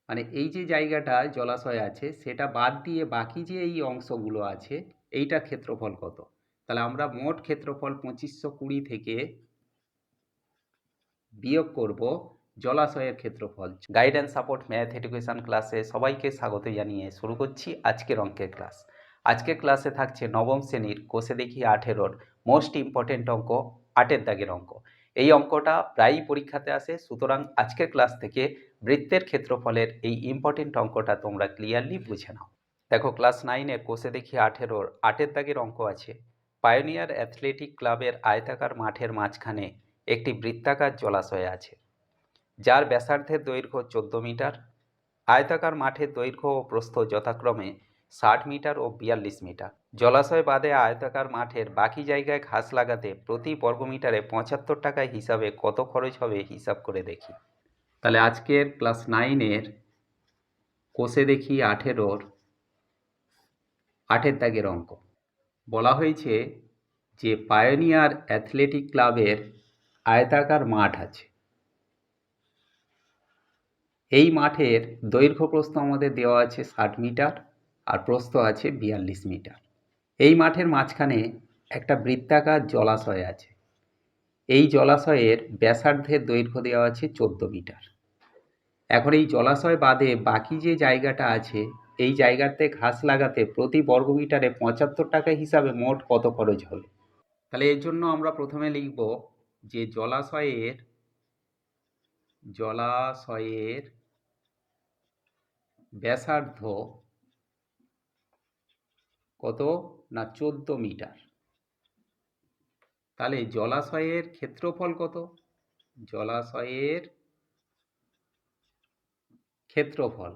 মানে এই যে জায়গাটায় জলাশয় আছে সেটা বাদ দিয়ে বাকি যে এই অংশগুলো আছে এইটার ক্ষেত্রফল কত? তাহলে আমরা মোট ক্ষেত্রফল 2520 থেকে বিয়োগ করব জলাশয়ের ক্ষেত্রফল। গাইডেন্স সাপোর্ট ম্যাথ এডুকেশন ক্লাসে সবাইকে স্বাগত জানিয়ে শুরু করছি আজকের অঙ্কের ক্লাস। আজকের ক্লাসে থাকছে নবম শ্রেণীর কোষে দেখি 18-র মোস্ট ইম্পর্টেন্ট অঙ্ক 8-এর দাগের অঙ্ক। এই অঙ্কটা প্রায়ই পরীক্ষাতে আসে, সুতরাং আজকের ক্লাস থেকে বৃত্তের ক্ষেত্রফলের এই ইম্পর্টেন্ট অঙ্কটা তোমরা ক্লিয়ারলি বুঝে নাও। দেখো, ক্লাস 9-এর কোষে দেখি 18-র 8-এর দাগের অঙ্ক আছে। পায়োনিয়ার অ্যাথলেটিক ক্লাবের আয়তাকার মাঠের মাঝখানে একটি বৃত্তাকার জলাশয় আছে, যার ব্যাসার্ধের দৈর্ঘ্য 14 মিটার। আয়তাকার মাঠের দৈর্ঘ্য ও প্রস্থ যথাক্রমে 60 মিটার ও 42 মিটার। জলাশয় বাদে আয়তাকার মাঠের বাকি জায়গায় ঘাস লাগাতে প্রতি বর্গমিটারে 75 টাকা হিসাবে কত খরচ হবে হিসাব করে দেখি। তাহলে আজকের ক্লাস 9-এর কোষে দেখি 18-র 8-এর দাগের অঙ্ক বলা হয়েছে যে পায়োনিয়ার অ্যাথলেটিক ক্লাবের আয়তাকার মাঠ আছে। এই মাঠের দৈর্ঘ্য প্রস্থ আমাদের দেওয়া আছে 60 মিটার আর প্রস্থ আছে 42 মিটার। এই মাঠের মাঝখানে একটা বৃত্তাকার জলাশয় আছে। এই জলাশয়ের ব্যাসার্ধের দৈর্ঘ্য দেওয়া আছে 14 মিটার। এখন এই জলাশয় বাদে বাকি যে জায়গাটা আছে এই জায়গাতে ঘাস লাগাতে প্রতি বর্গমিটারে 75 টাকা হিসাবে মোট কত খরচ হবে? তাহলে এর জন্য আমরা প্রথমে লিখব যে জলাশয়ের ব্যাসার্ধ কত না 14 মিটার। তাহলে জলাশয়ের ক্ষেত্রফল কত? জলাশয়ের ক্ষেত্রফল,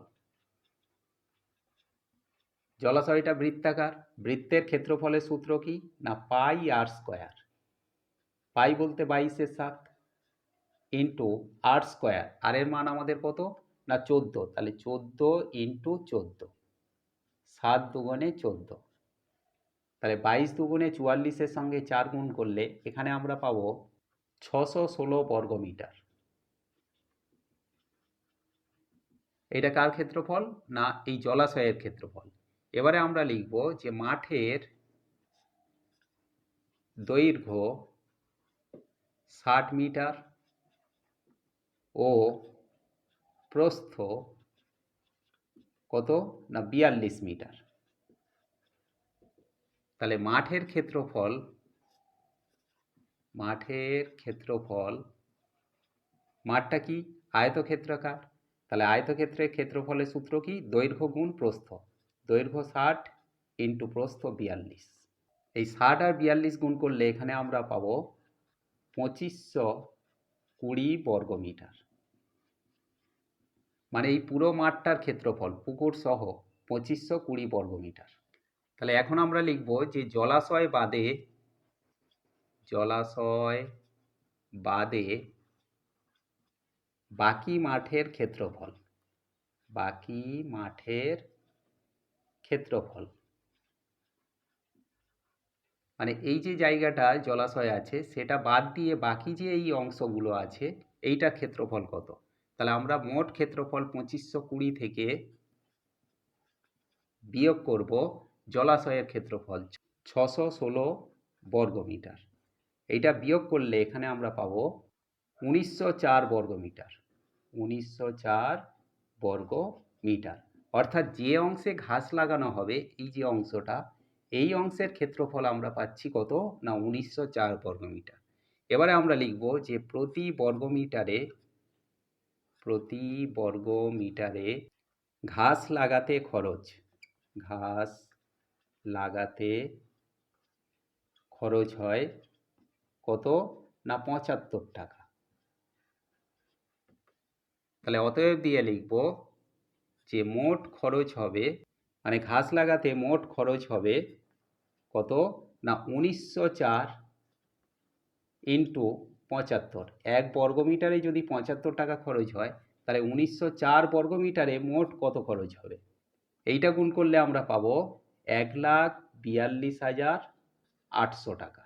জলাশয়টা বৃত্তাকার, বৃত্তের ক্ষেত্রফলের সূত্র কি না পাই আর স্কোয়ার। পাই বলতে 22/7 ইন্টু আর স্কোয়ার, আর এর মান আমাদের কত না 14। তাহলে 14 ইন্টু 14, 7 দুগুণে 14। তাহলে 22 দুগুণে 44-এর সঙ্গে 4 গুণ করলে এখানে আমরা পাবো 616 বর্গমিটার। এটা কার ক্ষেত্রফল না এই জলাশয়ের ক্ষেত্রফল। এবারে আমরা লিখব যে মাঠের দৈর্ঘ্য 60 মিটার ও প্রস্থ কত না 42 মিটার। তাহলে মাঠের ক্ষেত্রফল মাঠটা কি আয়তক্ষেত্রাকার। তাহলে আয়তক্ষেত্রের ক্ষেত্রফলের সূত্র কি দৈর্ঘ্য গুণ প্রস্থ। দৈর্ঘ্য 60 ইন্টু প্রস্থ 42। এই 60 আর 42 গুণ করলে এখানে আমরা পাবো 2520 বর্গমিটার। মানে এই পুরো মাঠটার ক্ষেত্রফল পুকুর সহ 2520 বর্গমিটার। তাহলে এখন আমরা লিখব যে জলাশয় বাদে বাকি মাঠের ক্ষেত্রফল। মানে এই যে জায়গাটায় জলাশয় আছে সেটা বাদ দিয়ে বাকি যে এই অংশগুলো আছে এইটার ক্ষেত্রফল কত? তাহলে আমরা মোট ক্ষেত্রফল 2520 থেকে বিয়োগ করব জলাশয়ের ক্ষেত্রফল 616 বর্গমিটার। এইটা বিয়োগ করলে এখানে আমরা পাবো 1904 বর্গমিটার। 1904 বর্গমিটার। অর্থাৎ যে অংশে ঘাস লাগানো হবে এই যে অংশটা, এই অংশের ক্ষেত্রফল আমরা পাচ্ছি কত না 1904 বর্গমিটার। এবারে আমরা লিখব যে প্রতি বর্গমিটারে ঘাস লাগাতে খরচ হয় কত না 75 টাকা। তাহলে অতএব দিয়ে লিখব যে মোট খরচ হবে, মানে ঘাস লাগাতে মোট খরচ হবে কত না 1904 ইন্টু 75। 1 বর্গমিটারে যদি 75 টাকা খরচ হয় তাহলে 1904 বর্গমিটারে মোট কত খরচ হবে? এইটা গুণ করলে আমরা পাবো 1,42,800 টাকা।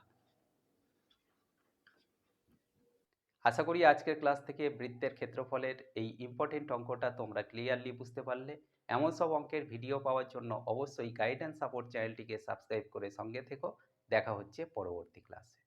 আশা করি আজকের ক্লাস থেকে বৃত্তের ক্ষেত্রফলের এই ইম্পর্টেন্ট অঙ্কটা তোমরা ক্লিয়ারলি বুঝতে পারলে। এমন সব অঙ্কের ভিডিও পাওয়ার জন্য অবশ্যই গাইড অ্যান্ড সাপোর্ট চ্যানেলটিকে সাবস্ক্রাইব করে সঙ্গে থেকো। দেখা হচ্ছে পরবর্তী ক্লাসে।